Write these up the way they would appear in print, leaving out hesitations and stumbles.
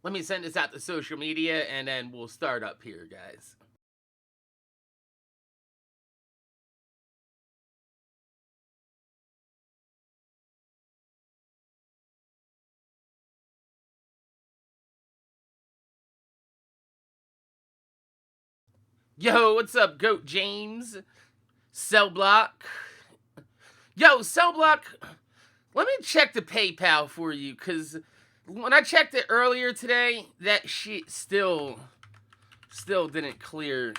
Let me send this out to social media, and then we'll start up here, guys. Yo, what's up, Goat James? Cell Block. Yo, Cell Block, let me check the PayPal for you, because when I checked it earlier today, that shit still didn't clear.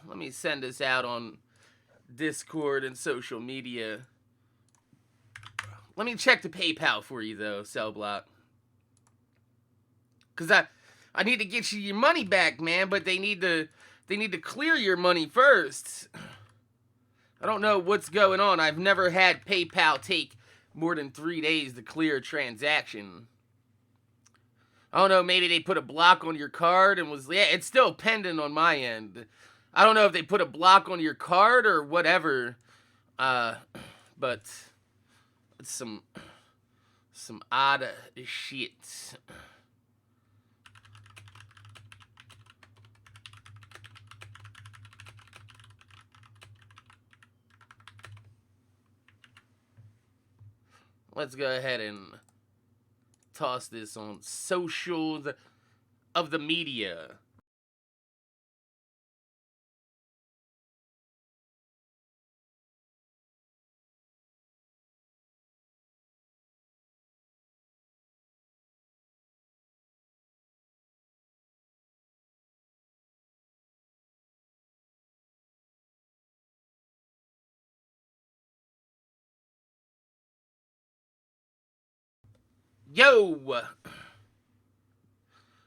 Let me send this out on Discord and social media. Let me check the PayPal for you, though, Cell Block. Because I need to get you your money back, man, but they need to clear your money first. I don't know what's going on. I've never had PayPal take more than 3 days to clear a transaction. I don't know, maybe they put a block on your card and was... Yeah, it's still pending on my end. I don't know if they put a block on your card or whatever. But it's some odd shit. Let's go ahead and toss this on socials of the media. Yo!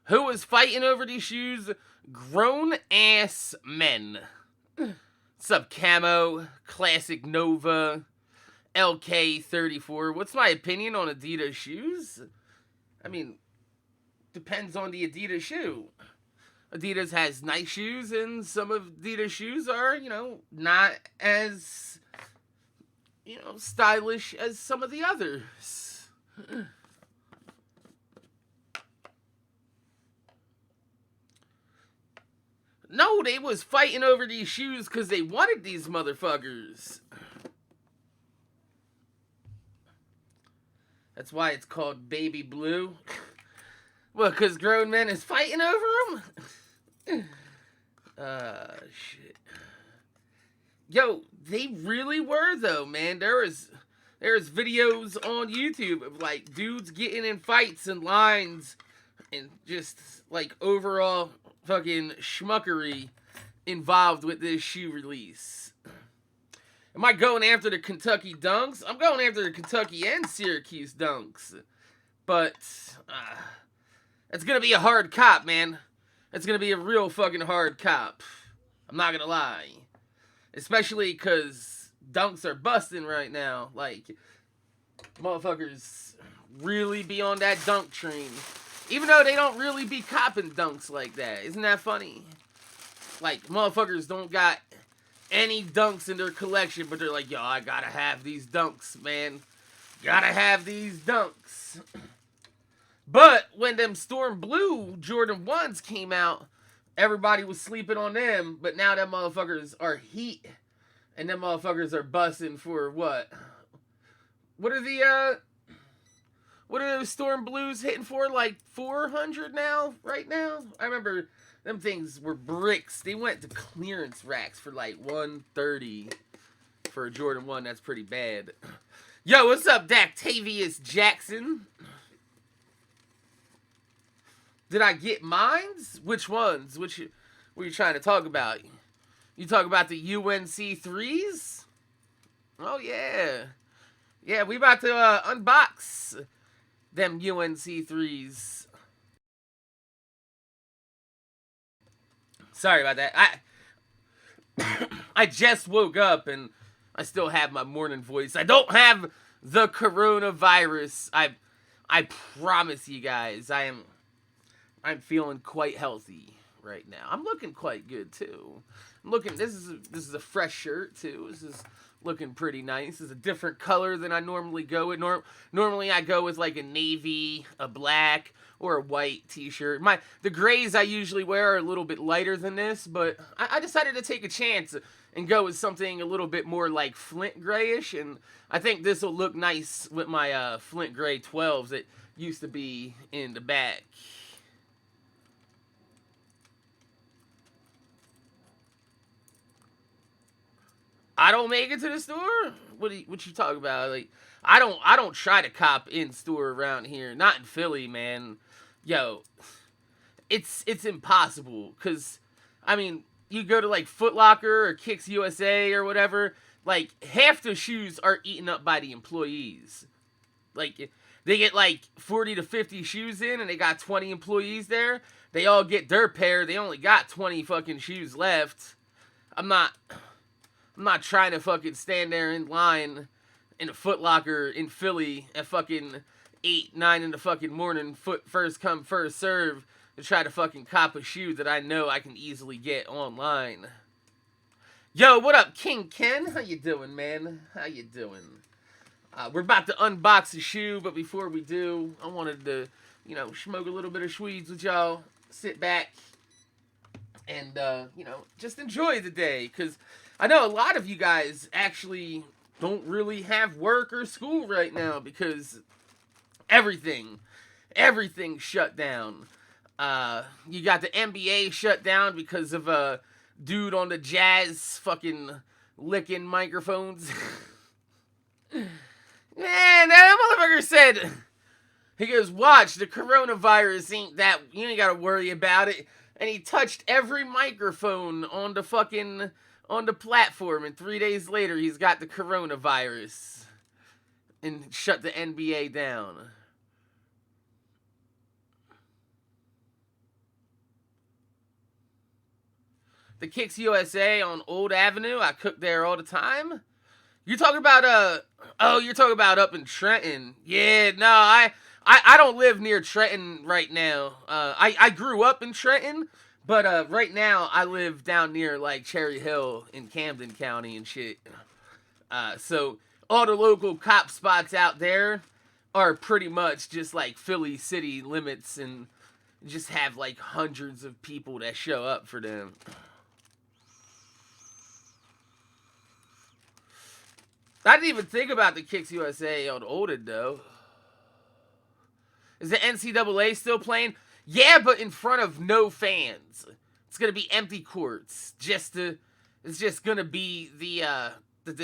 Who is fighting over these shoes? Grown ass men. Sub Camo, Classic Nova, LK34. What's my opinion on Adidas shoes? I mean, depends on the Adidas shoe. Adidas has nice shoes, and some of Adidas shoes are, not as, stylish as some of the others. No, they was fighting over these shoes because they wanted these motherfuckers. That's why it's called Baby Blue. Well, because grown men is fighting over them? Shit. Yo, they really were, though, man. There's videos on YouTube of, like, dudes getting in fights and lines and just, like, overall fucking schmuckery involved with this shoe release. Am I going after the Kentucky Dunks? I'm going after the Kentucky and Syracuse Dunks. But, it's gonna be a hard cop, man. It's gonna be a real fucking hard cop. I'm not gonna lie. Especially because Dunks are busting right now. Like, motherfuckers really be on that dunk train. Even though they don't really be copping dunks like that. Isn't that funny? Like, motherfuckers don't got any dunks in their collection, but they're like, yo, I gotta have these dunks, man. Gotta have these dunks. But when them Storm Blue Jordan 1s came out, everybody was sleeping on them, but now them motherfuckers are heat. And them motherfuckers are busting for what? What are those Storm Blues hitting for? Like 400 now? Right now? I remember them things were bricks. They went to clearance racks for like 130 for a Jordan 1. That's pretty bad. Yo, what's up, Dactavius Jackson? Did I get mines? Which ones? What are you trying to talk about? You talk about the UNC 3s? Oh, yeah. Yeah, we about to unbox them UNC 3s. Sorry about that. I just woke up and I still have my morning voice. I don't have the coronavirus. I promise you guys, I'm feeling quite healthy right now. I'm looking quite good too. I'm looking. This is a fresh shirt too. This is looking pretty nice. It's a different color than I normally go with. Normally I go with like a navy, a black, or a white t-shirt. The grays I usually wear are a little bit lighter than this, but I decided to take a chance and go with something a little bit more like Flint grayish, and I think this will look nice with my Flint gray 12s that used to be in the back. I don't make it to the store. What you talking about? Like, I don't try to cop in store around here. Not in Philly, man. Yo, it's impossible. Cause, I mean, you go to like Foot Locker or Kicks USA or whatever. Like, half the shoes are eaten up by the employees. Like, they get like 40 to 50 shoes in, and they got 20 employees there. They all get their pair. They only got 20 fucking shoes left. I'm not trying to fucking stand there in line in a Foot Locker in Philly at fucking 8, 9 in the fucking morning, first come, first serve, to try to fucking cop a shoe that I know I can easily get online. Yo, what up, King Ken? How you doing, man? How you doing? We're about to unbox a shoe, but before we do, I wanted to, smoke a little bit of Schweeds with y'all, sit back, and, just enjoy the day, because I know a lot of you guys actually don't really have work or school right now because everything's shut down. You got the NBA shut down because of a dude on the Jazz fucking licking microphones. Man, that motherfucker said, he goes, watch, the coronavirus ain't that, you ain't gotta worry about it. And he touched every microphone on the platform, and 3 days later, he's got the coronavirus and shut the NBA down. The Kicks USA on Old Avenue. I cook there all the time. You talking about you're talking about up in Trenton. Yeah, no, I don't live near Trenton right now. I grew up in Trenton, but right now I live down near like Cherry Hill in Camden County and shit. So all the local cop spots out there are pretty much just like Philly city limits, and just have like hundreds of people that show up for them. I didn't even think about the Kicks USA on Olded, though. Is the NCAA still playing? Yeah, but in front of no fans. It's gonna be empty courts. It's just gonna be the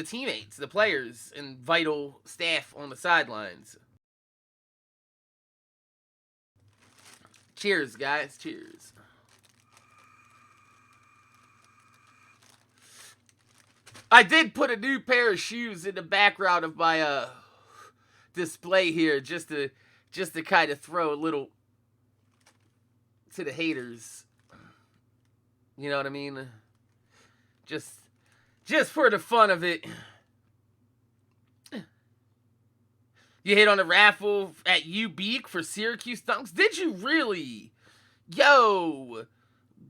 teammates, the players, and vital staff on the sidelines. Cheers, guys. Cheers. I did put a new pair of shoes in the background of my display here, just to kind of throw a little to the haters. You know what I mean? Just for the fun of it. You hit on the raffle at UBeak for Syracuse Dunks? Did you really? Yo,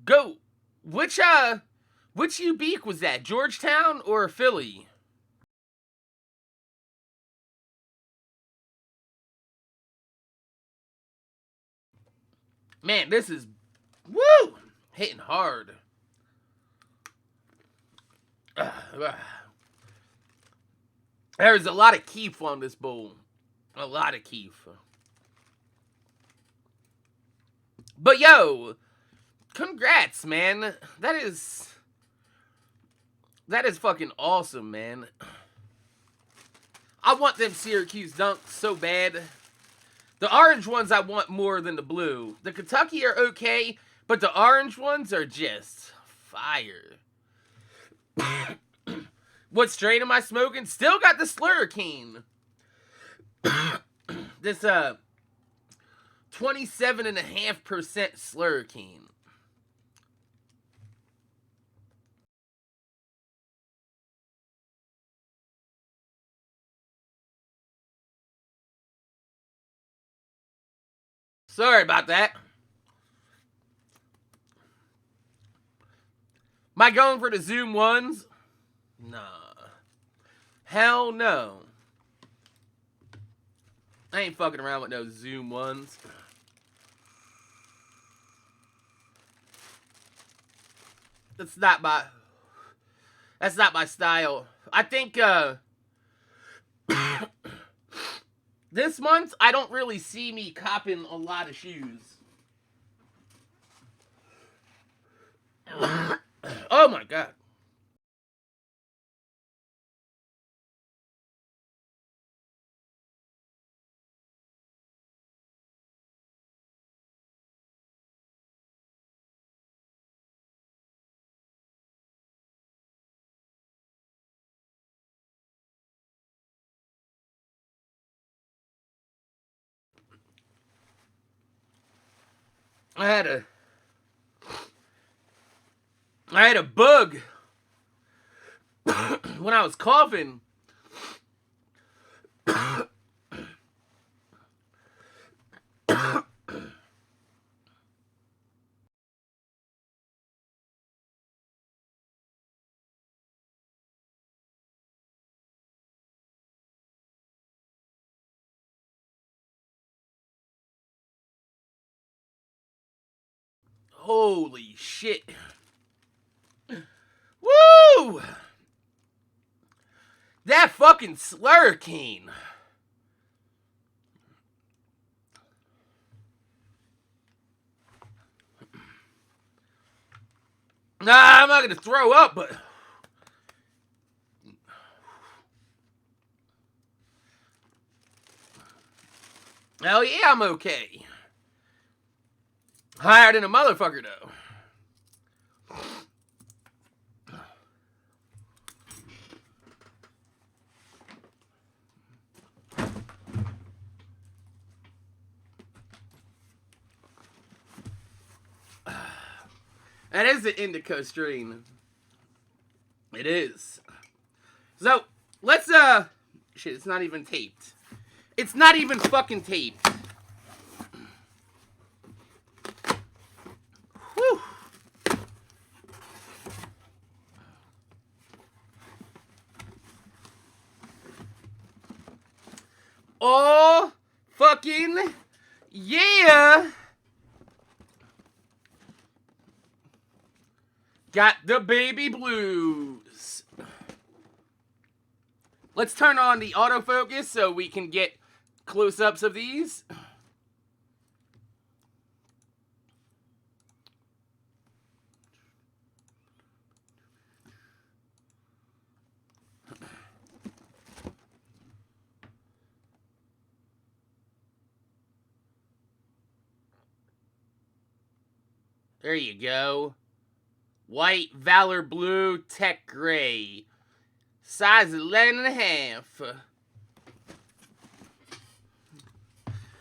go. Which UBeak was that? Georgetown or Philly? Man, this is, woo, hitting hard. There's a lot of keef on this bowl. A lot of keef. But yo, congrats, man. That is fucking awesome, man. I want them Syracuse Dunks so bad. The orange ones I want more than the blue. The Kentucky are okay, but the orange ones are just fire. What strain am I smoking? Still got the Slurricane. This 27.5% Slurricane. Sorry about that. Am I going for the Zoom ones? Nah. Hell no. I ain't fucking around with no Zoom ones. That's not my style. I think this month I don't really see me copping a lot of shoes. Oh my god. I had a bug when I was coughing. Holy shit. Woo! That fucking Slurricane. Nah, I'm not gonna throw up, but hell yeah, I'm okay. Higher than a motherfucker, though. That is the indica strain. It is. So, let's, shit, it's not even taped. It's not even fucking taped. Whew. Oh, fucking yeah. Got the baby blues. Let's turn on the autofocus so we can get close-ups of these. There you go. White, Valor Blue, Tech Gray. Size 11.5.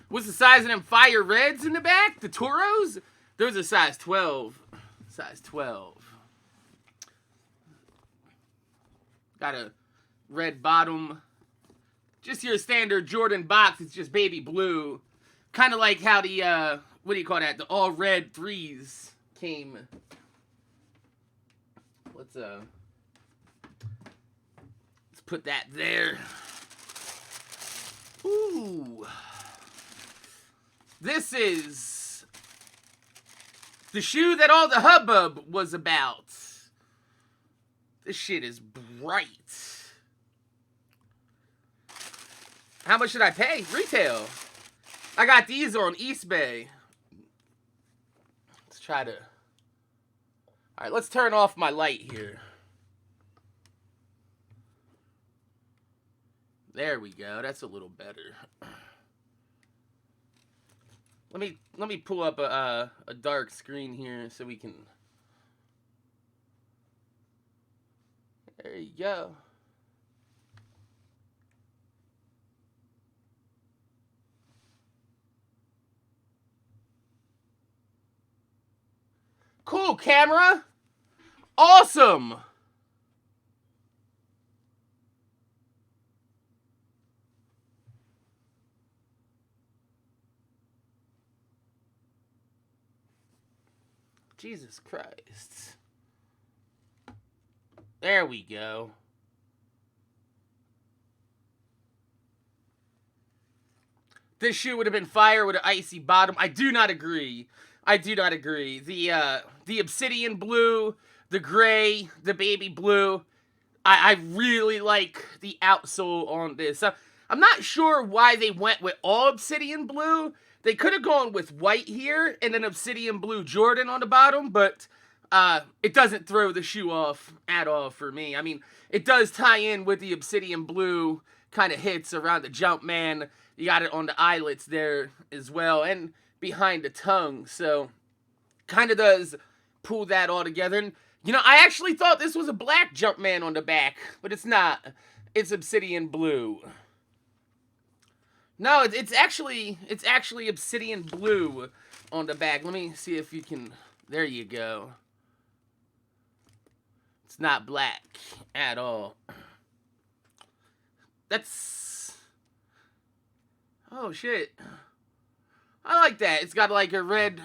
What's the size of them fire reds in the back? The Toros? Those are size 12. Size 12. Got a red bottom. Just your standard Jordan box. It's just baby blue. Kind of like how the, what do you call that? The all red threes came. Let's put that there. Ooh. This is the shoe that all the hubbub was about. This shit is bright. How much should I pay? Retail. I got these on Eastbay. Let's try to... Alright, let's turn off my light here. There we go. That's a little better. Let me pull up a dark screen here so we can... There you go. Cool camera. Awesome. Jesus Christ. There we go. this shoe would have been fire with an icy bottom. I do not agree. I do not agree. The obsidian blue, the gray, the baby blue. I really like the outsole on this. I'm not sure why they went with all obsidian blue. They could have gone with white here and an obsidian blue Jordan on the bottom, but it doesn't throw the shoe off at all for me. I mean, it does tie in with the obsidian blue kind of hits around the Jumpman. You got it on the eyelets there as well and behind the tongue, so kind of does pull that all together. And you know, I actually thought this was a black Jumpman on the back, but it's not. It's obsidian blue. No, it's actually obsidian blue on the back. Let me see if you can. There you go. It's not black at all. That's. Oh shit. I like that. It's got like a red.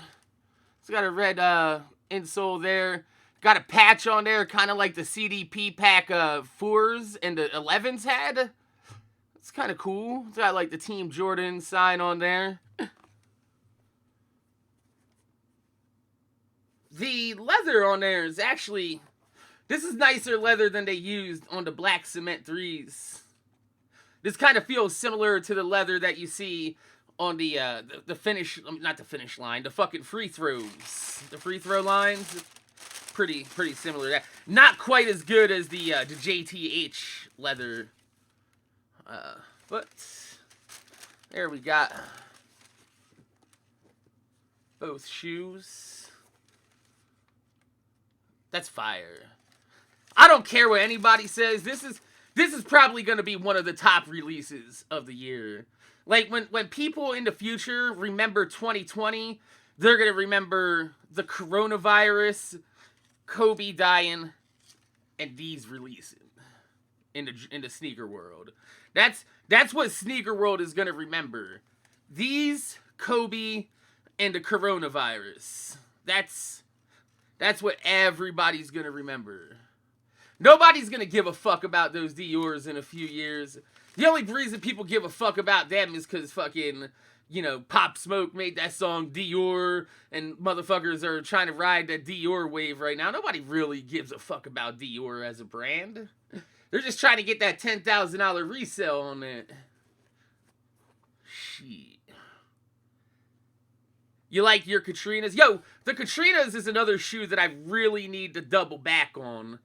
It's got a red insole there. Got a patch on there, kind of like the CDP pack 4s and the 11s had. It's kind of cool. It's got like the Team Jordan sign on there. The leather on there is actually... This is nicer leather than they used on the black cement 3s. This kind of feels similar to the leather that you see on the finish... Not the finish line, the fucking free throws. The free throw lines... Pretty similar to that. Not quite as good as the JTH leather. But there we got both shoes. That's fire. I don't care what anybody says. This is probably going to be one of the top releases of the year. Like when people in the future remember 2020, they're going to remember the coronavirus, Kobe dying, and these releasing in the sneaker world. That's what sneaker world is gonna remember. These, Kobe, and the coronavirus. That's what everybody's gonna remember. Nobody's gonna give a fuck about those Dior's in a few years. The only reason people give a fuck about them is because fucking, you know, Pop Smoke made that song Dior, and motherfuckers are trying to ride that Dior wave right now. Nobody really gives a fuck about Dior as a brand. They're just trying to get that $10,000 resale on it. Shit. You like your Katrinas? Yo, the Katrinas is another shoe that I really need to double back on.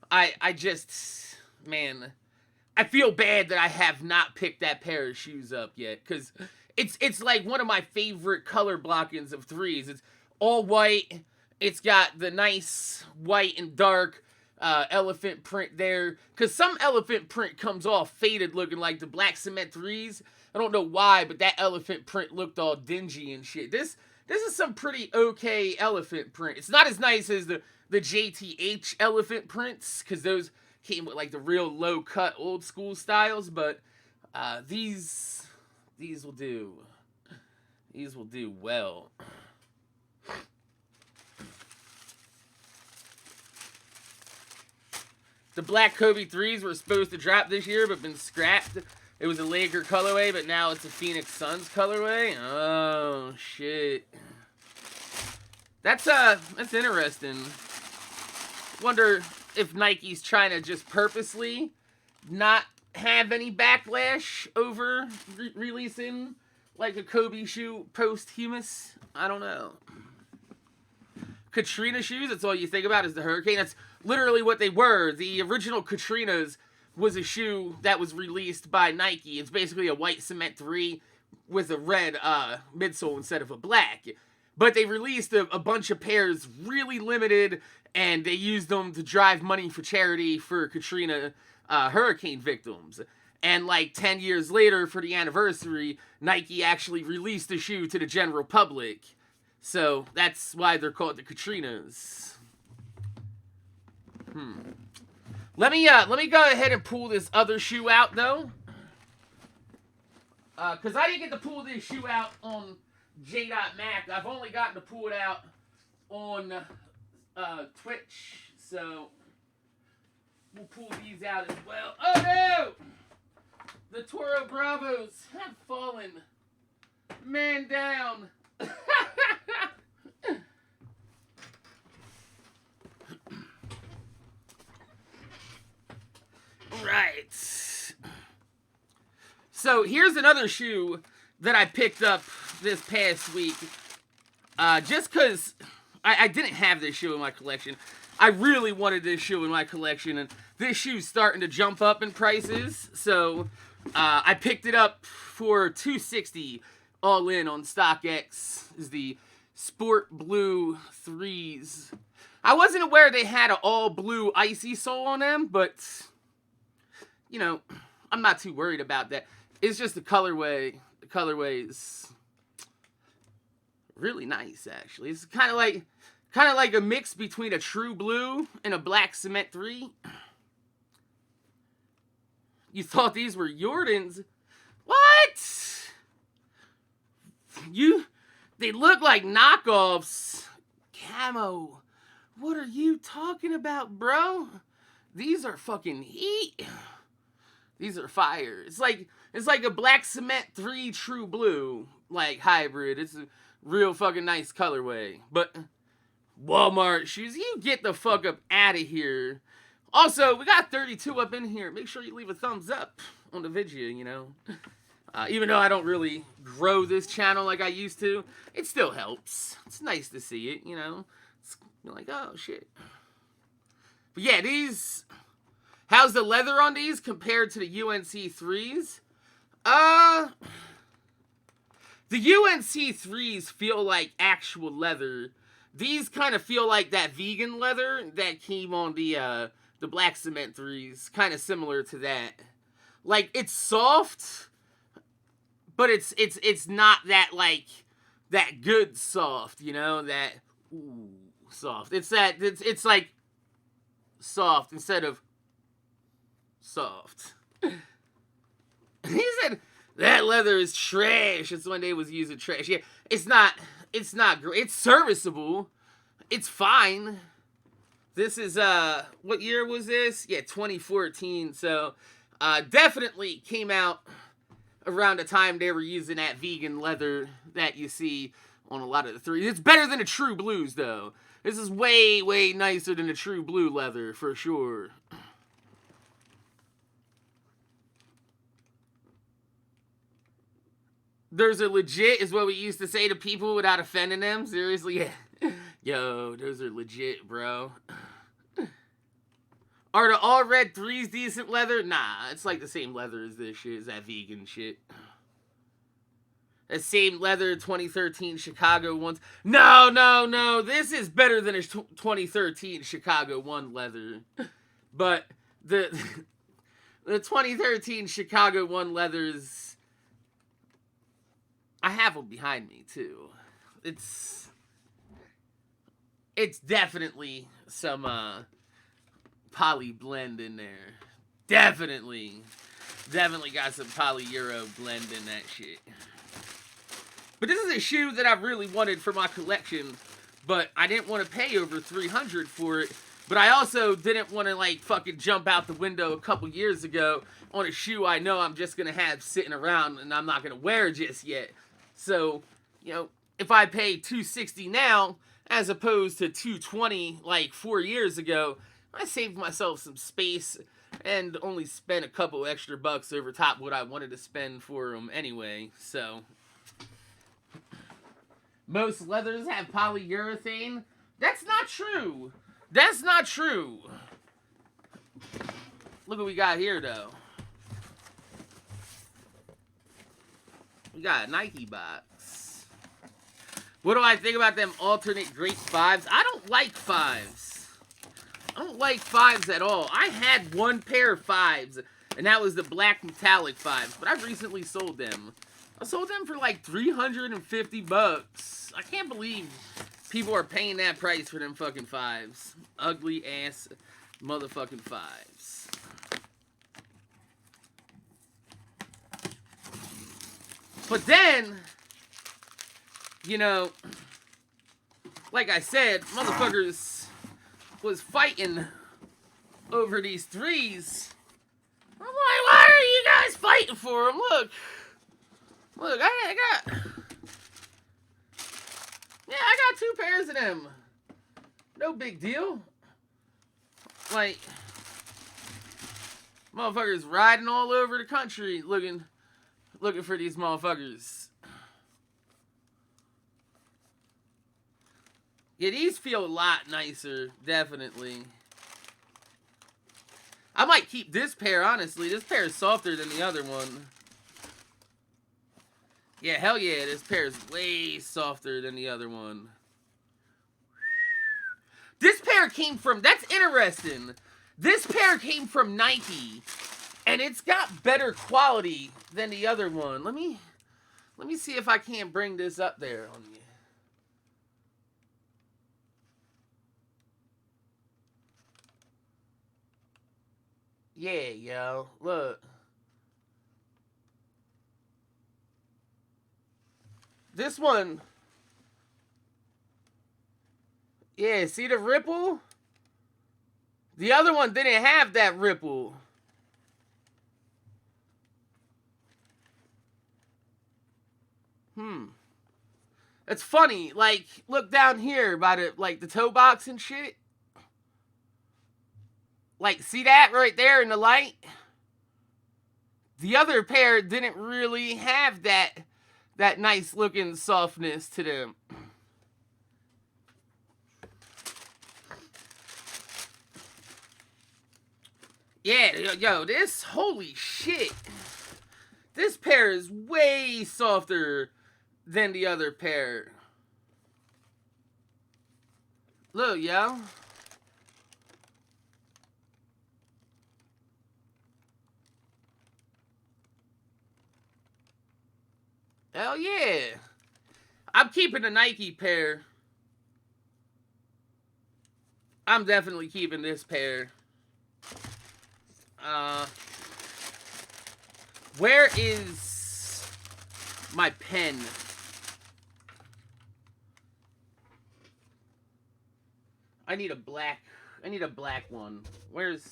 I just, man, I feel bad that I have not picked that pair of shoes up yet, because it's like one of my favorite color blockings of 3s. It's all white. It's got the nice white and dark elephant print there, because some elephant print comes off faded looking like the black cement 3s. I don't know why, but that elephant print looked all dingy and shit. This is some pretty okay elephant print. It's not as nice as the JTH elephant prints, because those came with like the real low cut old school styles, but these will do. These will do well. The black Kobe 3s were supposed to drop this year, but been scrapped. It was a Laker colorway, but now it's a Phoenix Suns colorway. Oh shit. That's interesting. Wonder if Nike's trying to just purposely not have any backlash over releasing like a Kobe shoe posthumous. I don't know. Katrina shoes, that's all you think about is the Hurricane. That's literally what they were. The original Katrinas was a shoe that was released by Nike. It's basically a white cement 3 with a red midsole instead of a black. But they released a bunch of pairs really limited, and they used them to drive money for charity for Katrina hurricane victims. And like 10 years later, for the anniversary, Nike actually released the shoe to the general public. So that's why they're called the Katrinas. Let me go ahead and pull this other shoe out though, cause I didn't get to pull this shoe out on J.Mac. I've only gotten to pull it out on Twitch. So we'll pull these out as well. Oh no! The Toro Bravos have fallen Man down. Right. So here's another shoe that I picked up this past week. Just because I didn't have this shoe in my collection. I really wanted this shoe in my collection, and this shoe's starting to jump up in prices. So I picked it up for $260 all in on StockX. Is the Sport Blue 3s. I wasn't aware they had an all blue icy sole on them, but you know, I'm not too worried about that. It's just the colorway. The colorway is really nice, actually. It's kind of like a mix between a true blue and a black cement 3. You thought these were Jordans? What? They look like knockoffs. Camo. What are you talking about, bro? These are fucking heat. These are fire. It's like a black cement 3 true blue, like hybrid. It's a real fucking nice colorway. But Walmart shoes, you get the fuck up out of here. Also, we got 32 up in here. Make sure you leave a thumbs up on the video, you know. Even though I don't really grow this channel like I used to, it still helps. It's nice to see it, you know. It's like, oh, shit. But yeah, these... How's the leather on these compared to the UNC 3s? The UNC 3s feel like actual leather. These kind of feel like that vegan leather that came on the black cement 3s. Kind of similar to that. Like, it's soft, but it's not that, like, that good soft, you know? That, ooh, soft. It's like soft instead of soft. He said that leather is trash. It's when they was using trash. Yeah, it's not great. It's serviceable. It's fine. This is what year was this? Yeah, 2014. So definitely came out around the time they were using that vegan leather that you see on a lot of the 3s. It's better than the true blues though. This is way, way nicer than the true blue leather for sure. Those are legit, is what we used to say to people without offending them. Seriously, yeah. Yo, those are legit, bro. Are the all red 3s decent leather? Nah, it's like the same leather as this shit, is that vegan shit. The same leather 2013 Chicago ones. No. This is better than a 2013 Chicago 1 leather. But the 2013 Chicago 1 leathers... I have them behind me, too. It's definitely some, poly blend in there. Definitely got some poly Euro blend in that shit. But this is a shoe that I really wanted for my collection, but I didn't want to pay over $300 for it. But I also didn't want to, like, fucking jump out the window a couple years ago on a shoe I know I'm just going to have sitting around and I'm not going to wear just yet. So, you know, if I pay $260 now, as opposed to $220 like 4 years ago, I saved myself some space and only spent a couple extra bucks over top what I wanted to spend for them anyway. So, most leathers have polyurethane. That's not true. That's not true. Look what we got here, though. We got a Nike box. What do I think about them alternate grape 5s? I don't like 5s. I don't like 5s at all. I had one pair of 5s, and that was the black metallic 5s, but I've recently sold them. I sold them for like 350 bucks. I can't believe people are paying that price for them fucking 5s. Ugly ass motherfucking 5s. But then, you know, like I said, motherfuckers was fighting over these 3s. I'm like, why are you guys fighting for them? Look, I got 2 pairs of them. No big deal. Like, motherfuckers riding all over the country looking for these motherfuckers. Yeah, these feel a lot nicer, definitely. I might keep this pair, honestly. This pair is softer than the other one. Yeah, hell yeah, this pair is way softer than the other one. This pair came from, that's interesting. This pair came from Nike, and it's got better quality than the other one. Let me see if I can't bring this up there on you. Yeah, yo, look. This one, yeah, see the ripple? The other one didn't have that ripple. It's funny, like, look down here by the, like, the toe box and shit. Like, see that right there in the light? The other pair didn't really have that nice looking softness to them. Yeah, yo, this, holy shit. This pair is way softer than the other pair. Look, yo. Hell yeah. I'm keeping the Nike pair. I'm definitely keeping this pair. Where is my pen? I need a black one. Where's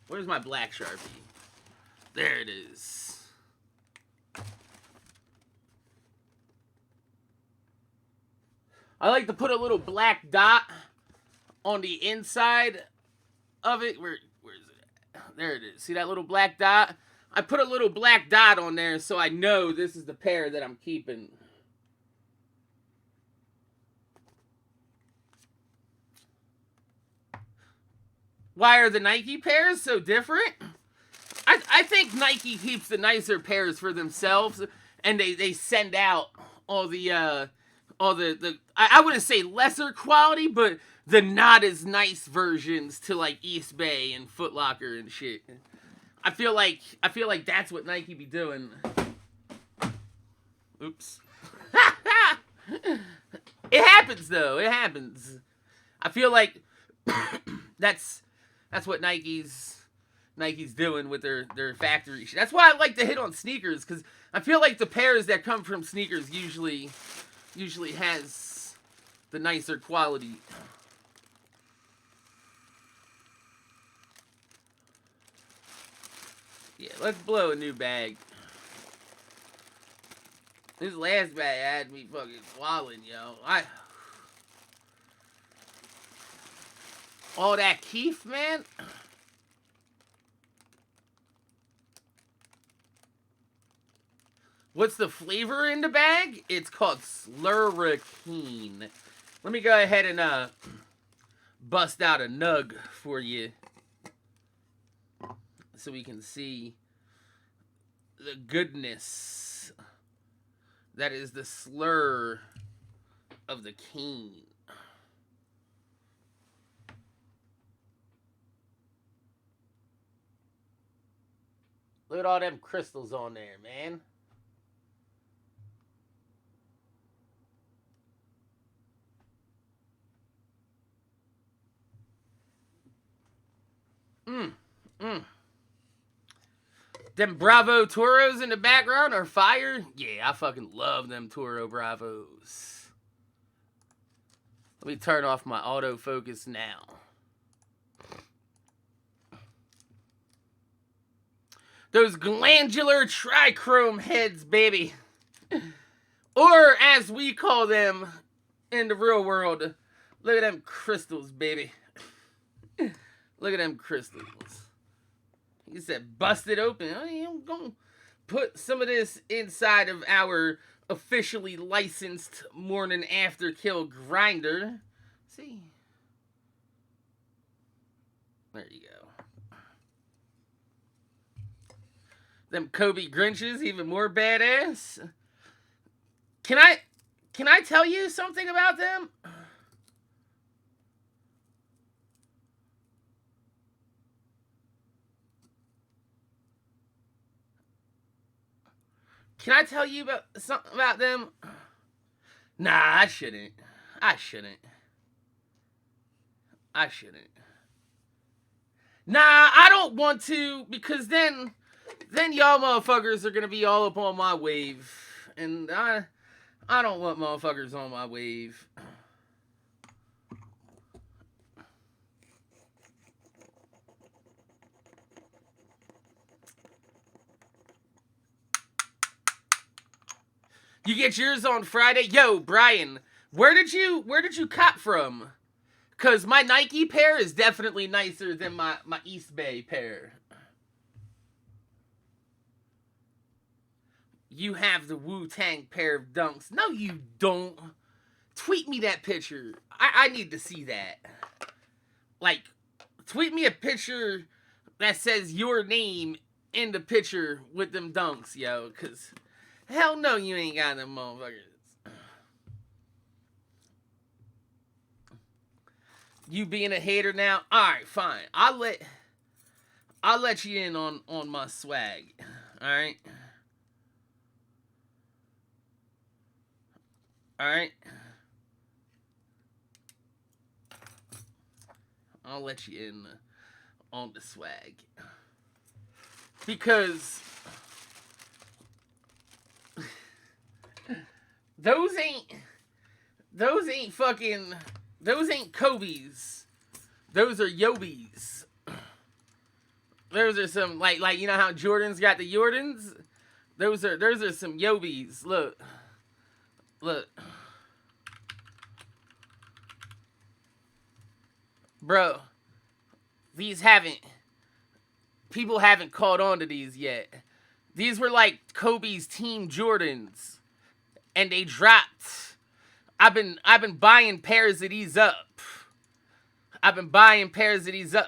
my black Sharpie? There it is. I like to put a little black dot on the inside of it. Where is it? There it is. See that little black dot? I put a little black dot on there so I know this is the pair that I'm keeping. Why are the Nike pairs so different? I think Nike keeps the nicer pairs for themselves, and they send out all the I wouldn't say lesser quality, but the not as nice versions to like East Bay and Foot Locker and shit. I feel like that's what Nike be doing. Oops. It happens though. It happens. I feel like that's what Nike's doing with their factory shit. That's why I like to hit on sneakers, because I feel like the pairs that come from sneakers usually has the nicer quality. Yeah, let's blow a new bag. This last bag had me fucking swallowing, yo. All that Keef, man. What's the flavor in the bag? It's called Slurricane. Let me go ahead and bust out a nug for you so we can see the goodness that is the slur of the cane. Look at all them crystals on there, man. Them Bravo Toros in the background are fire. Yeah, I fucking love them Toro Bravos. Let me turn off my autofocus now. Those glandular trichrome heads, baby. Or as we call them in the real world, look at them crystals, baby. Look at them crystals. He said, bust it open. I'm going to put some of this inside of our officially licensed morning after kill grinder. See? There you go. Them Kobe Grinches, even more badass. Can I tell you something about them? Can I tell you about something about them? Nah, I shouldn't. I shouldn't. Nah, I don't want to, because then y'all motherfuckers are gonna be all up on my wave, and I don't want motherfuckers on my wave. You get yours on Friday? Yo, Brian, where did you cop from? Cause my Nike pair is definitely nicer than my East Bay pair. You have the Wu-Tang pair of dunks. No, you don't. Tweet me that picture. I need to see that. Like, tweet me a picture that says your name in the picture with them dunks, yo. Cause hell no, you ain't got them motherfuckers. You being a hater now? Alright, fine. I'll let you in on my swag. Alright? Alright? I'll let you in on the swag. Because those ain't Kobe's. Those are Yobi's. Those are some like you know how Jordan's got the Jordans? Those are some Yobi's. Look. Bro, people haven't caught on to these yet. These were like Kobe's Team Jordans, and they dropped. I've been buying pairs of these up.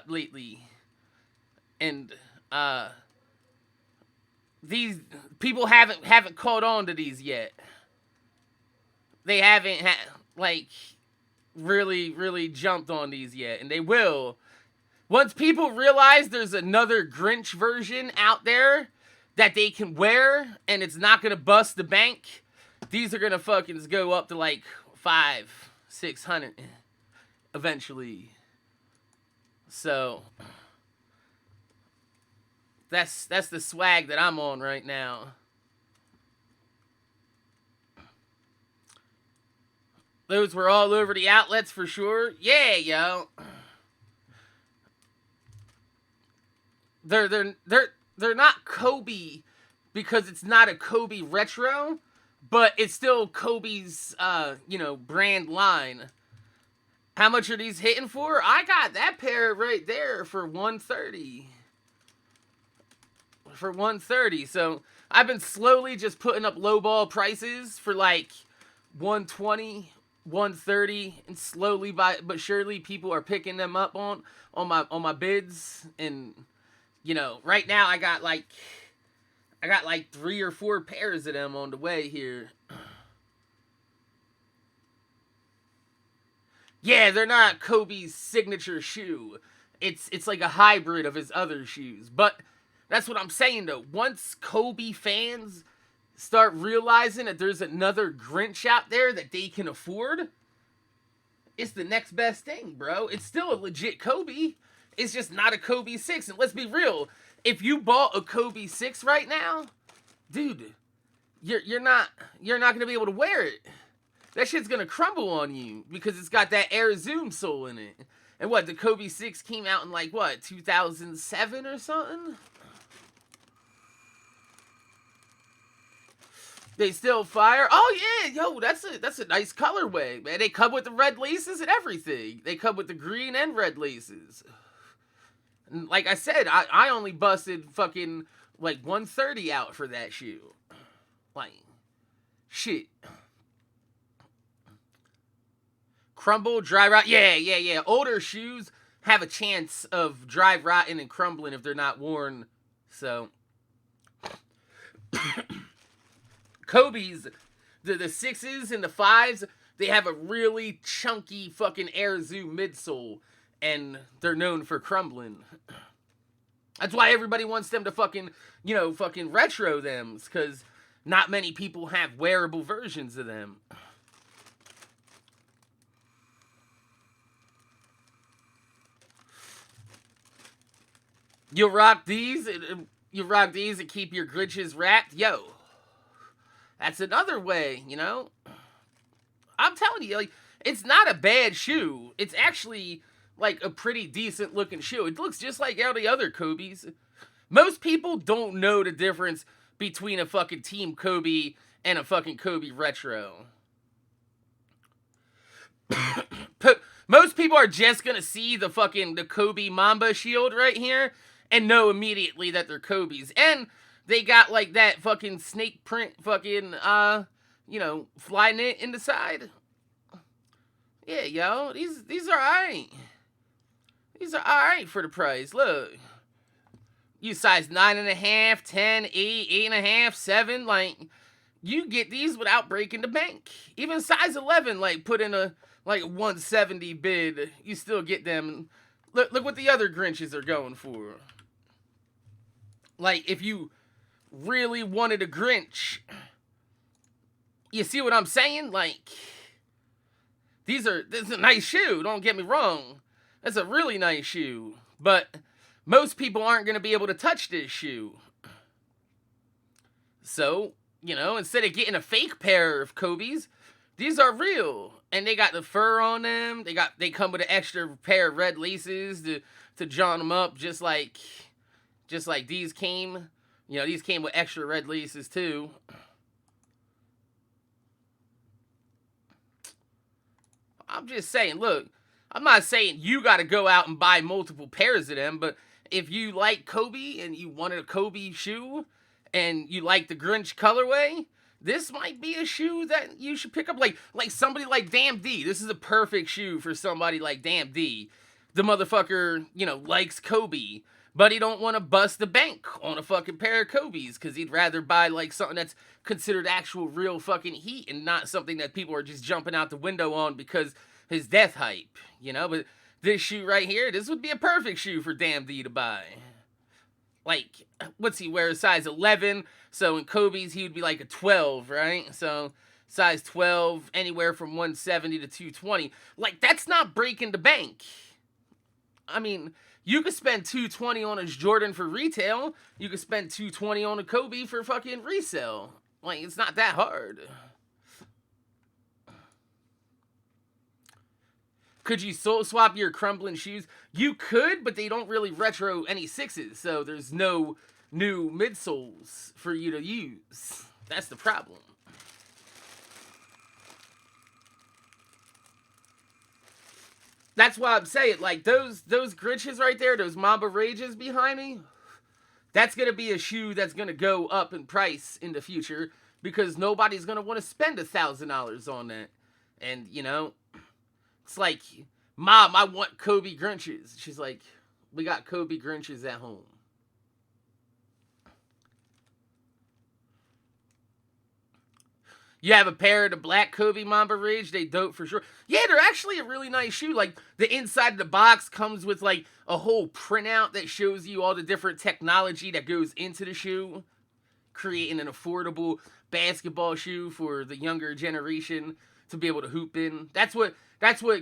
Lately, and these people haven't caught on to these yet. They haven't really jumped on these yet, and they will. Once people realize there's another Grinch version out there that they can wear and it's not gonna bust the bank, these are gonna fucking go up to like 500-600 eventually. So that's the swag that I'm on right now. Those were all over the outlets for sure. Yeah, yo. They're not Kobe because it's not a Kobe retro, but it's still Kobe's brand line. How much are these hitting for? I got that pair right there for $130. For $130. So I've been slowly just putting up lowball prices for like $120, $130, and slowly but surely people are picking them up on my bids. And right now I got like 3 or 4 pairs of them on the way here. Yeah, they're not Kobe's signature shoe. It's like a hybrid of his other shoes. But that's what I'm saying though. Once Kobe fans start realizing that there's another Grinch out there that they can afford, it's the next best thing, bro. It's still a legit Kobe. It's just not a Kobe 6. And let's be real, if you bought a Kobe 6 right now, dude, you're not gonna be able to wear it. That shit's gonna crumble on you because it's got that Air Zoom sole in it. And what, the Kobe 6 came out in like what, 2007 or something? They still fire. Oh yeah, yo, that's a nice colorway, man. They come with the red laces and everything. They come with the green and red laces. And like I said, I only busted fucking like 130 out for that shoe. Like shit. Crumble, dry rot. Yeah. Older shoes have a chance of dry rotting and crumbling if they're not worn. So Kobe's, the sixes and the fives, they have a really chunky fucking Air Zoom midsole, and they're known for crumbling. That's why everybody wants them to fucking, fucking retro them, because not many people have wearable versions of them. You rock these, and keep your glitches wrapped? Yo, that's another way, I'm telling you, like, it's not a bad shoe. It's actually, like, a pretty decent looking shoe. It looks just like all the other Kobe's. Most people don't know the difference between a fucking Team Kobe and a fucking Kobe Retro. Most people are just gonna see the Kobe Mamba shield right here and know immediately that they're Kobe's. And they got like that fucking snake print fucking fly knit in the side. Yeah, yo, these are alright. These are alright for the price. Look. You size 9.5, 10, 8, 8.5, 7, like you get these without breaking the bank. Even size 11, like put in a like 170 bid, you still get them. Look what the other Grinches are going for. Like if you really wanted a Grinch, you see what I'm saying? Like this is a nice shoe, don't get me wrong. That's a really nice shoe, but most people aren't going to be able to touch this shoe. So, instead of getting a fake pair of Kobe's, these are real. And they got the fur on them. They come with an extra pair of red laces to john them up, just like these came. These came with extra red laces too. I'm just saying, look, I'm not saying you got to go out and buy multiple pairs of them, but if you like Kobe and you wanted a Kobe shoe and you like the Grinch colorway, this might be a shoe that you should pick up. Like somebody like Damn D. This is a perfect shoe for somebody like Damn D. The motherfucker, likes Kobe, but he don't want to bust the bank on a fucking pair of Kobe's because he'd rather buy like something that's considered actual real fucking heat and not something that people are just jumping out the window on because his death hype, But this shoe right here, this would be a perfect shoe for Damn D to buy. Like, what's he wear? Size 11. So in Kobe's, he would be like a 12, right? So size 12, anywhere from 170 to 220. Like, that's not breaking the bank. I mean, you could spend 220 on a Jordan for retail. You could spend 220 on a Kobe for fucking resale. Like, it's not that hard. Could you soul swap your crumbling shoes? You could, but they don't really retro any sixes, so there's no new midsoles for you to use. That's the problem. That's why I'm saying, like, those Grinches right there, those Mamba Rages behind me, that's going to be a shoe that's going to go up in price in the future because nobody's going to want to spend $1,000 on that. And, it's like, Mom, I want Kobe Grinches. She's like, we got Kobe Grinches at home. You have a pair of the black Kobe Mamba Rage, they dope for sure. Yeah, they're actually a really nice shoe. Like, the inside of the box comes with, like, a whole printout that shows you all the different technology that goes into the shoe, creating an affordable basketball shoe for the younger generation to be able to hoop in. That's what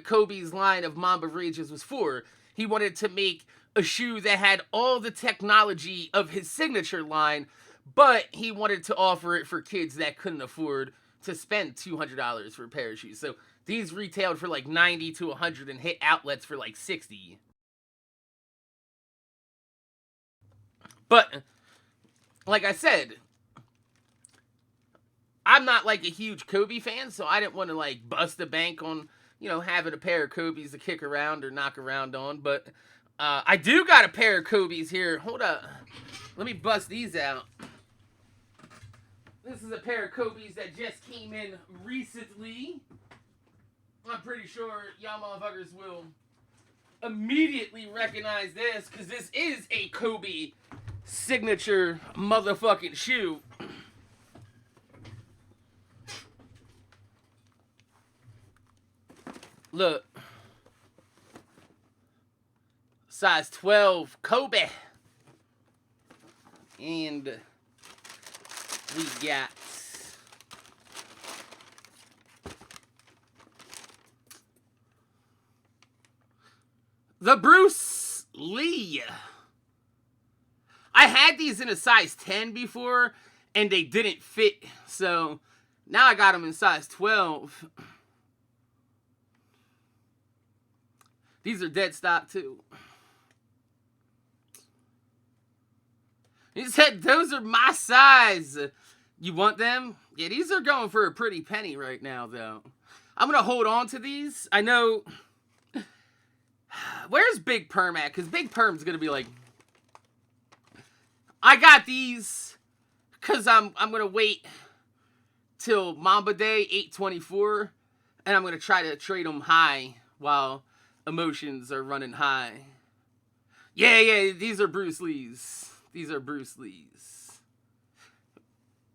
Kobe's line of Mamba Rages was for. He wanted to make a shoe that had all the technology of his signature line, but he wanted to offer it for kids that couldn't afford to spend $200 for a pair of shoes. So these retailed for like 90 to 100 and hit outlets for like 60. But like I said, I'm not like a huge Kobe fan, so I didn't want to like bust the bank on, having a pair of Kobe's to kick around or knock around on. But I do got a pair of Kobe's here. Hold up. Let me bust these out. This is a pair of Kobe's that just came in recently. I'm pretty sure y'all motherfuckers will immediately recognize this because this is a Kobe signature motherfucking shoe. Look. Size 12 Kobe. And we got the Bruce Lee. I had these in a size 10 before, and they didn't fit. So now I got them in size 12. These are dead stock too. He said, those are my size. You want them? Yeah, these are going for a pretty penny right now, though. I'm going to hold on to these. I know... Where's Big Perm at? Because Big Perm's going to be like... I got these because I'm going to wait till Mamba Day, 8/24, and I'm going to try to trade them high while emotions are running high. Yeah, these are Bruce Lee's. These are Bruce Lee's.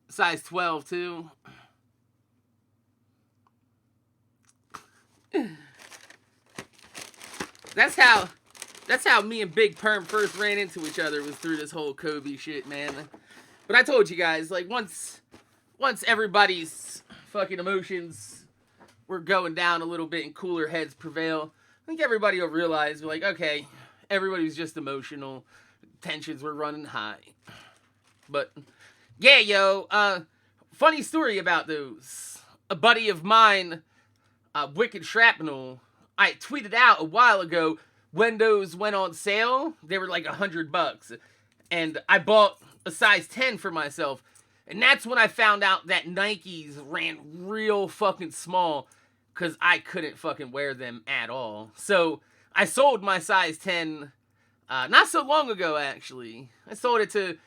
Size 12, too. That's how me and Big Perm first ran into each other, was through this whole Kobe shit, man. But I told you guys, like, once everybody's fucking emotions were going down a little bit and cooler heads prevail, I think everybody will realize, like, okay, everybody was just emotional. Tensions were running high. But, yeah, yo, funny story about those. A buddy of mine, Wicked Shrapnel, I tweeted out a while ago when those went on sale. They were like $100. And I bought a size 10 for myself. And that's when I found out that Nikes ran real fucking small, because I couldn't fucking wear them at all. So I sold my size 10 not so long ago, actually. I sold it to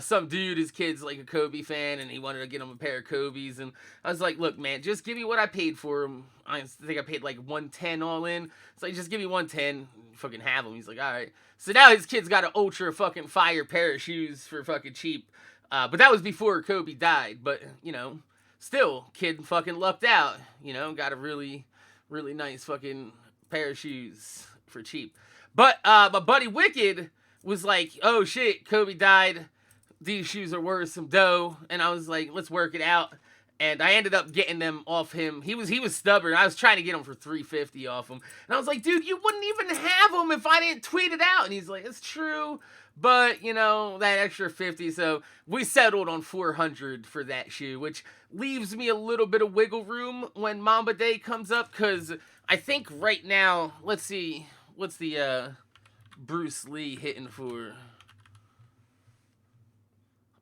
some dude. His kid's like a Kobe fan, and he wanted to get him a pair of Kobe's. And I was like, look, man, just give me what I paid for them. I think I paid like $110 all in. So like, just give me $110, fucking have them. He's like, all right. So now his kid's got an ultra fucking fire pair of shoes for fucking cheap. But that was before Kobe died. But, still, kid fucking lucked out. Got a really, really nice fucking pair of shoes for cheap. But my buddy Wicked was like, oh shit, Kobe died. These shoes are worth some dough. And I was like, let's work it out. And I ended up getting them off him. He was stubborn. I was trying to get them for $350 off him. And I was like, dude, you wouldn't even have them if I didn't tweet it out. And he's like, it's true. But, that extra 50. So we settled on $400 for that shoe, which leaves me a little bit of wiggle room when Mamba Day comes up. Because I think right now, let's see, what's the Bruce Lee hitting for?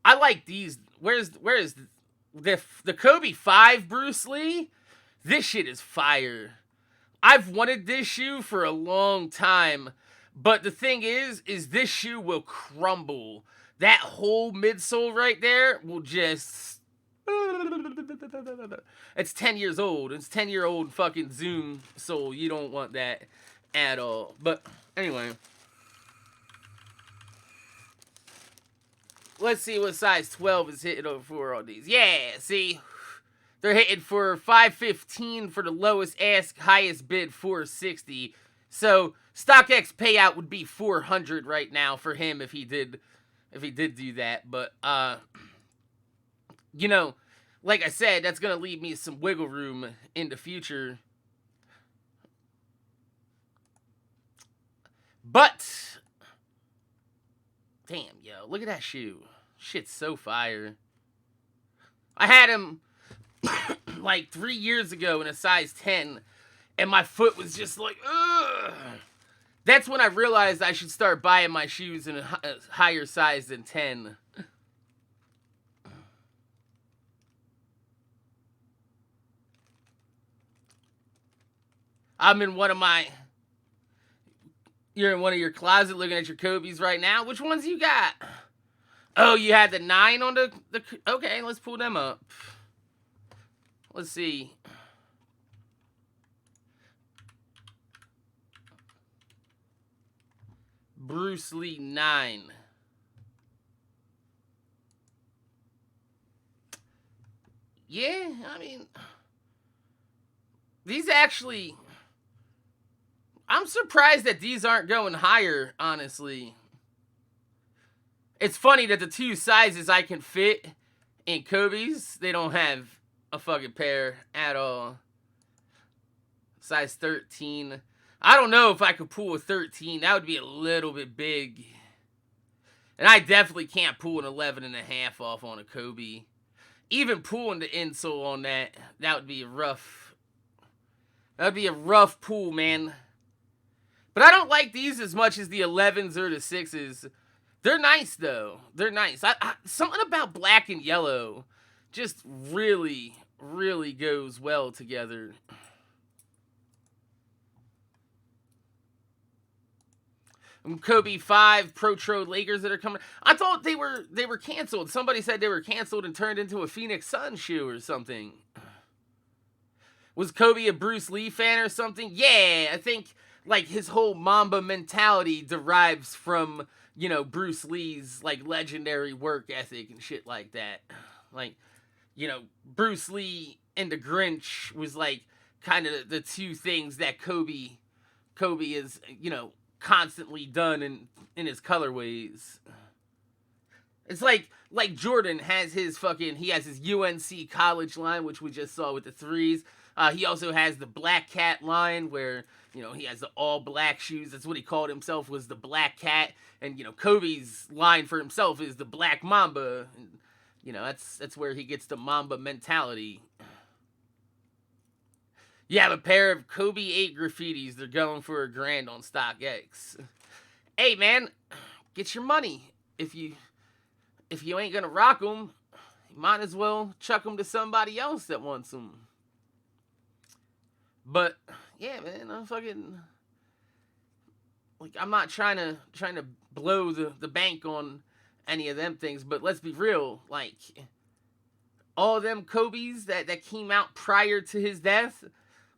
I like these. Where's the Kobe 5 Bruce Lee? This shit is fire. I've wanted this shoe for a long time, but the thing is this shoe will crumble. That whole midsole right there will just... It's 10 years old. It's 10-year-old fucking Zoom sole. You don't want that at all. But anyway, let's see what size 12 is hitting over for on these. Yeah, see, they're hitting for $515 for the lowest ask, highest bid $460. So StockX payout would be $400 right now for him if he did do that. But like I said, that's gonna leave me some wiggle room in the future. But damn, yo, look at that shoe. Shit's so fire. I had him like 3 years ago in a size 10, and my foot was just like, ugh. That's when I realized I should start buying my shoes in a higher size than 10. I'm in one of my. You're in one of your closet looking at your Kobe's right now. Which ones you got? Oh, you had the 9 on the. Okay, let's pull them up. Let's see. Bruce Lee 9. Yeah, I mean, these actually. I'm surprised that these aren't going higher, honestly. It's funny that the 2 sizes I can fit in Kobe's, they don't have a fucking pair at all. Size 13. I don't know if I could pull a 13. That would be a little bit big. And I definitely can't pull an 11.5 off on a Kobe. Even pulling the insole on that would be rough. That would be a rough pull, man. But I don't like these as much as the 11s or the 6s. They're nice, though. They're nice. Something about black and yellow just really, really goes well together. Kobe 5 Pro Lakers that are coming. I thought they were canceled. Somebody said they were canceled and turned into a Phoenix Suns shoe or something. Was Kobe a Bruce Lee fan or something? Yeah, I think like his whole Mamba mentality derives from, you know, Bruce Lee's like legendary work ethic and shit like that. Like, you know, Bruce Lee and the Grinch was like kind of the 2 things that Kobe is, you know, constantly done in his colorways. It's like Jordan has his he has his UNC college line, which we just saw with the 3s. He also has the Black Cat line where, you know, he has the all black shoes. That's what he called himself, was the Black Cat. And, you know, Kobe's line for himself is the Black Mamba. And, you know, that's where he gets the Mamba mentality. You have a pair of Kobe 8 graffitis. They're going for $1,000 on StockX. Hey, man, get your money. If you ain't gonna rock them, you might as well chuck them to somebody else that wants them. But yeah, man, I'm not trying to blow the bank on any of them things. But let's be real, like all them Kobe's that came out prior to his death.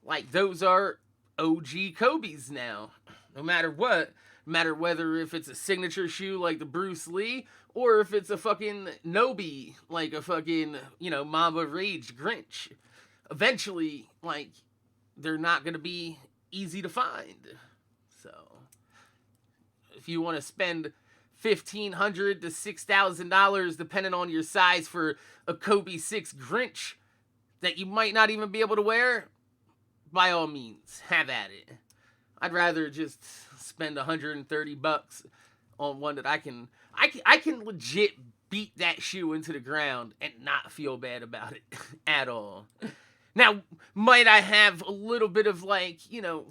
Like, those are OG Kobe's now. No matter what. No matter whether if it's a signature shoe like the Bruce Lee, or if it's a fucking Nobi, like a fucking, you know, Mamba Rage Grinch. Eventually, like, they're not going to be easy to find. So, if you want to spend $1,500 to $6,000, depending on your size, for a Kobe 6 Grinch that you might not even be able to wear, by all means, have at it. I'd rather just spend $130 on one that I can legit beat that shoe into the ground and not feel bad about it at all. Now, might I have a little bit of, like, you know,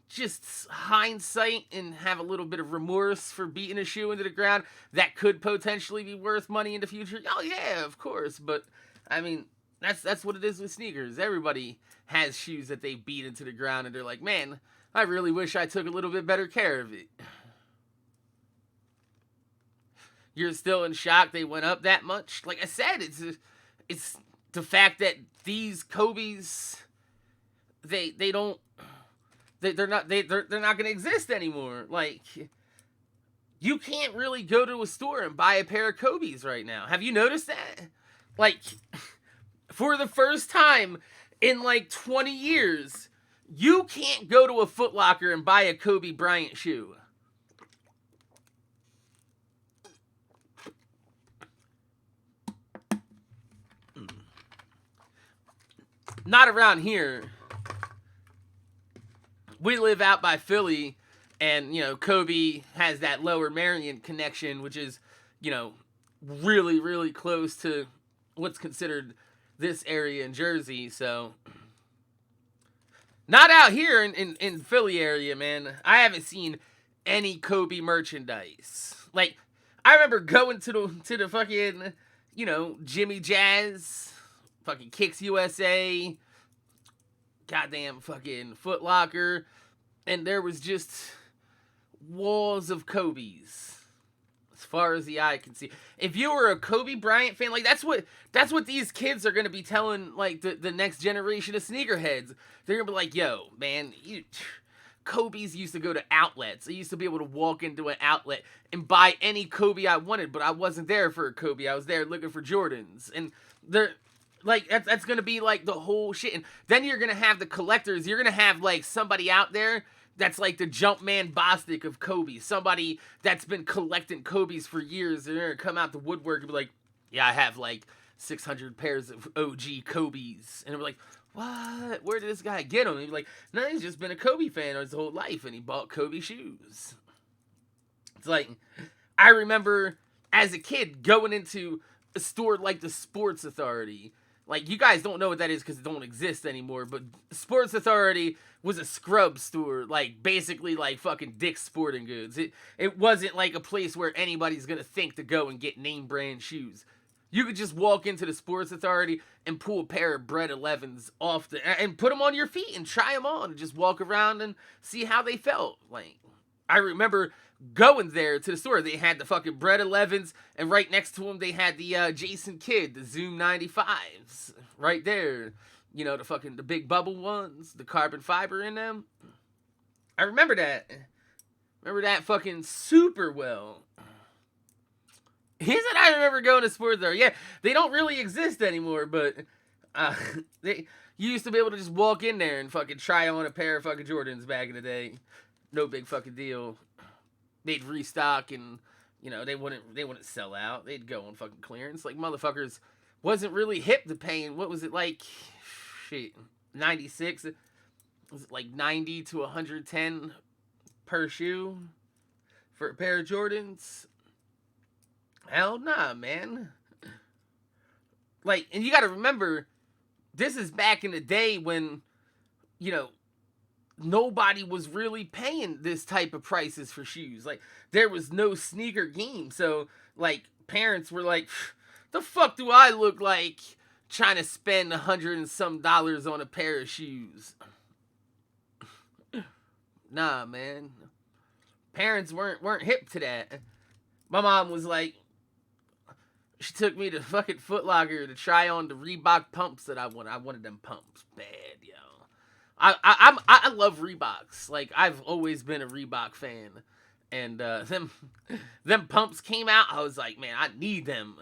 just hindsight and have a little bit of remorse for beating a shoe into the ground that could potentially be worth money in the future? Oh yeah, of course. But I mean, that's what it is with sneakers. Everybody has shoes that they beat into the ground and they're like, man, I really wish I took a little bit better care of it. You're still in shock they went up that much? Like I said, it's the fact that these Kobe's, they're not going to exist anymore. Like, you can't really go to a store and buy a pair of Kobe's right now. Have you noticed that? Like, for the first time in like 20 years, you can't go to a Foot Locker and buy a Kobe Bryant shoe. Not around here. We live out by Philly, and, you know, Kobe has that Lower Merion connection, which is, you know, really, really close to what's considered this area in Jersey, so not out here in Philly area, man. I haven't seen any Kobe merchandise. Like, I remember going to the fucking, you know, Jimmy Jazz, fucking Kicks USA, goddamn fucking Foot Locker, and there was just walls of Kobe's as far as the eye can see. If you were a Kobe Bryant fan, like that's what these kids are gonna be telling like the next generation of sneakerheads. They're gonna be like, yo, man, Kobe's used to go to outlets. I used to be able to walk into an outlet and buy any Kobe I wanted, but I wasn't there for a Kobe. I was there looking for Jordans. And they're like, that's gonna be like the whole shit. And then you're gonna have the collectors. You're gonna have like somebody out there that's like the Jumpman Bostic of Kobe. Somebody that's been collecting Kobe's for years. They're gonna come out the woodwork and be like, yeah, I have like 600 pairs of OG Kobe's. And we're like, what? Where did this guy get them? He's like, no, he's just been a Kobe fan his whole life, and he bought Kobe shoes. It's like, I remember as a kid going into a store like the Sports Authority. Like, you guys don't know what that is because it don't exist anymore, but Sports Authority was a scrub store, like, basically like fucking Dick's Sporting Goods. It wasn't like a place where anybody's gonna think to go and get name brand shoes. You could just walk into the Sports Authority and pull a pair of Bred 11s off and put them on your feet and try them on and just walk around and see how they felt. Like, I remember going there to the store. They had the fucking Bred 11s, and right next to them they had the Jason Kidd, the Zoom 95s, right there. You know, the big bubble ones, the carbon fiber in them. I remember that. Remember that fucking super well. He said, I remember going to Sports Authority. Yeah, they don't really exist anymore, but you used to be able to just walk in there and fucking try on a pair of fucking Jordans back in the day. No big fucking deal. They'd restock and, you know, they wouldn't sell out. They'd go on fucking clearance. Like, motherfuckers wasn't really hip to paying, what was it like? Shit, 96? Was it like 90 to 110 per shoe for a pair of Jordans? Hell nah, man. Like, and you gotta remember, this is back in the day when, you know, nobody was really paying this type of prices for shoes. Like, there was no sneaker game. So, like, parents were like, the fuck do I look like trying to spend $100 and some on a pair of shoes? Nah, man. Parents weren't hip to that. My mom was like, she took me to fucking Foot Locker to try on the Reebok pumps that I wanted. I wanted them pumps bad, yo. I love Reeboks. Like, I've always been a Reebok fan. And them pumps came out. I was like, man, I need them.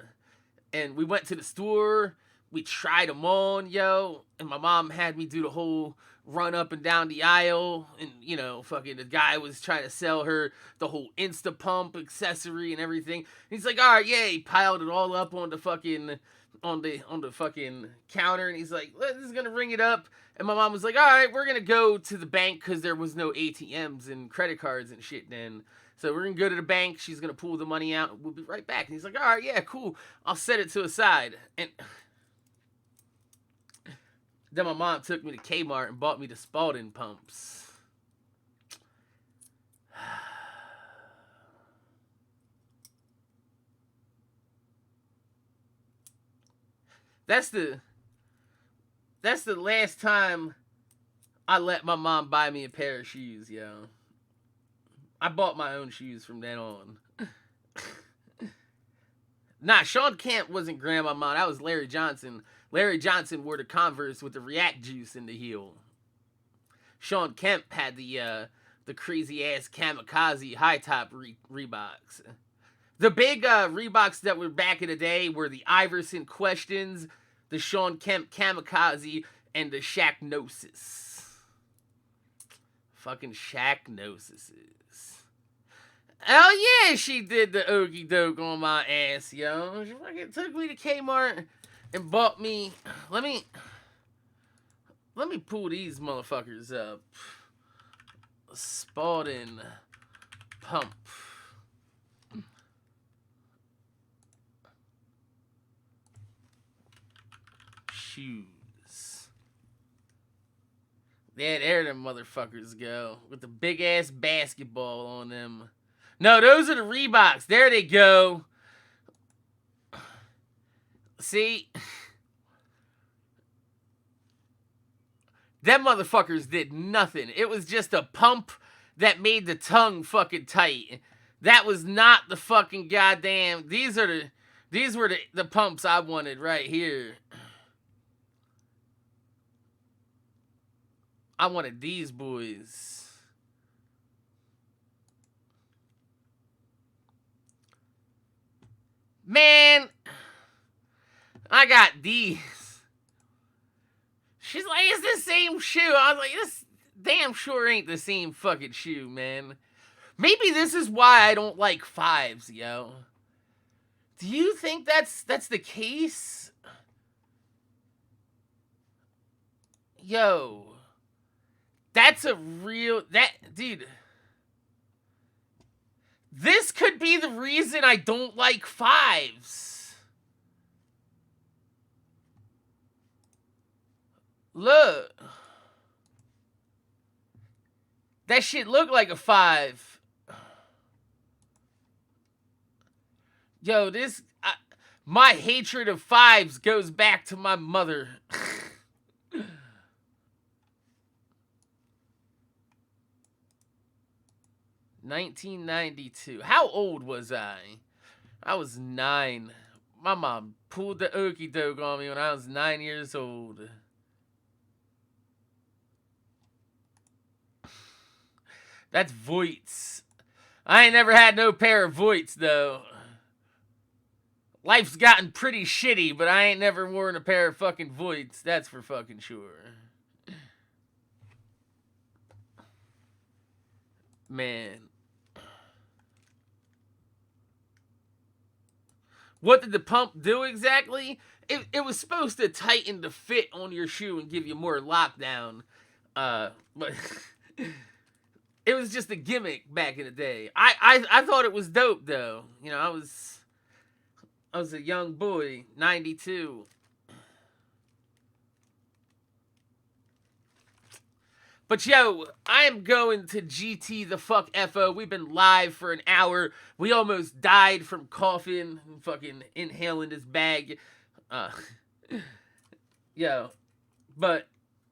And we went to the store. We tried them on, yo. And my mom had me do the whole run up and down the aisle. And, you know, fucking the guy was trying to sell her the whole Insta Pump accessory and everything. And he's like, all right, yeah. He piled it all up on the fucking fucking counter. And he's like, this is going to ring it up. And my mom was like, all right, we're going to go to the bank because there was no ATMs and credit cards and shit then. So we're going to go to the bank. She's going to pull the money out. We'll be right back. And he's like, all right, yeah, cool. I'll set it to the side. And then my mom took me to Kmart and bought me the Spalding pumps. That's the last time I let my mom buy me a pair of shoes, yo. I bought my own shoes from then on. Nah, Sean Kemp wasn't Grandma Mom. That was Larry Johnson. Larry Johnson wore the Converse with the React juice in the heel. Sean Kemp had the crazy ass kamikaze high top Reeboks. The big Reeboks that were back in the day were the Iverson Questions, the Sean Kemp Kamikaze, and the Shaqnosis. Fucking Shaqnosises. Hell yeah, she did the okey doke on my ass, yo. She fucking took me to Kmart and bought me. Let me pull these motherfuckers up. Spalding pump. Shoes. Yeah, there them motherfuckers go. With the big ass basketball on them. No, those are the Reeboks. There they go. See? Them motherfuckers did nothing. It was just a pump that made the tongue fucking tight. That was not the fucking goddamn. These were the pumps I wanted right here. I wanted these boys. Man, I got these. She's like, it's the same shoe. I was like, this damn sure ain't the same fucking shoe, man. Maybe this is why I don't like fives, yo. Do you think that's the case? Yo. That's a real... Dude. This could be the reason I don't like fives. Look. That shit looked like a 5. Yo, my hatred of 5s goes back to my mother. 1992. How old was I? I was 9. My mom pulled the okey doke on me when I was 9 years old. That's Voits. I ain't never had no pair of Voits, though. Life's gotten pretty shitty, but I ain't never worn a pair of fucking Voits. That's for fucking sure. Man. What did the pump do exactly? It was supposed to tighten the fit on your shoe and give you more lockdown. But it was just a gimmick back in the day. I thought it was dope, though. You know, I was a young boy, 92. But yo, I am going to GT the fuck FO. We've been live for an hour. We almost died from coughing and fucking inhaling this bag. Yo, but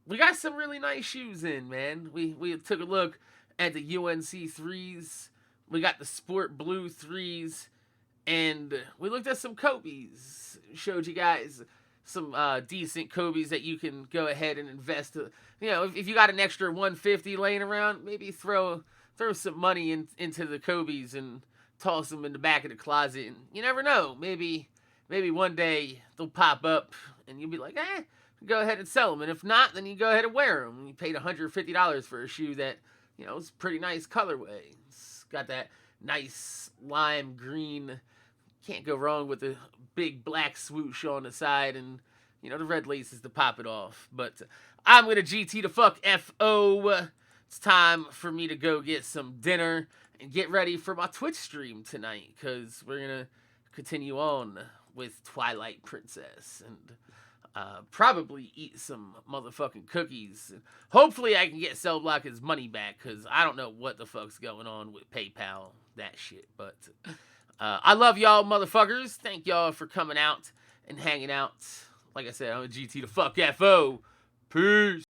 we got some really nice shoes in, man. We took a look at the UNC 3s. We got the Sport Blue 3s. And we looked at some Kobe's. Showed you guys some decent Kobe's that you can go ahead and invest. You know, if you got an extra $150 laying around, maybe throw some money into the Kobe's and toss them in the back of the closet. And you never know. Maybe one day they'll pop up and you'll be like, go ahead and sell them. And if not, then you go ahead and wear them. You paid $150 for a shoe that, you know, it's pretty nice colorway. It's got that nice lime green. Can't go wrong with the big black swoosh on the side and, you know, the red laces to pop it off. But I'm going to GT the fuck FO. It's time for me to go get some dinner and get ready for my Twitch stream tonight, because we're going to continue on with Twilight Princess and probably eat some motherfucking cookies. Hopefully I can get Cell Block his money back, because I don't know what the fuck's going on with PayPal, that shit. But I love y'all motherfuckers. Thank y'all for coming out and hanging out. Like I said, I'm a GT the fuck FO. Peace.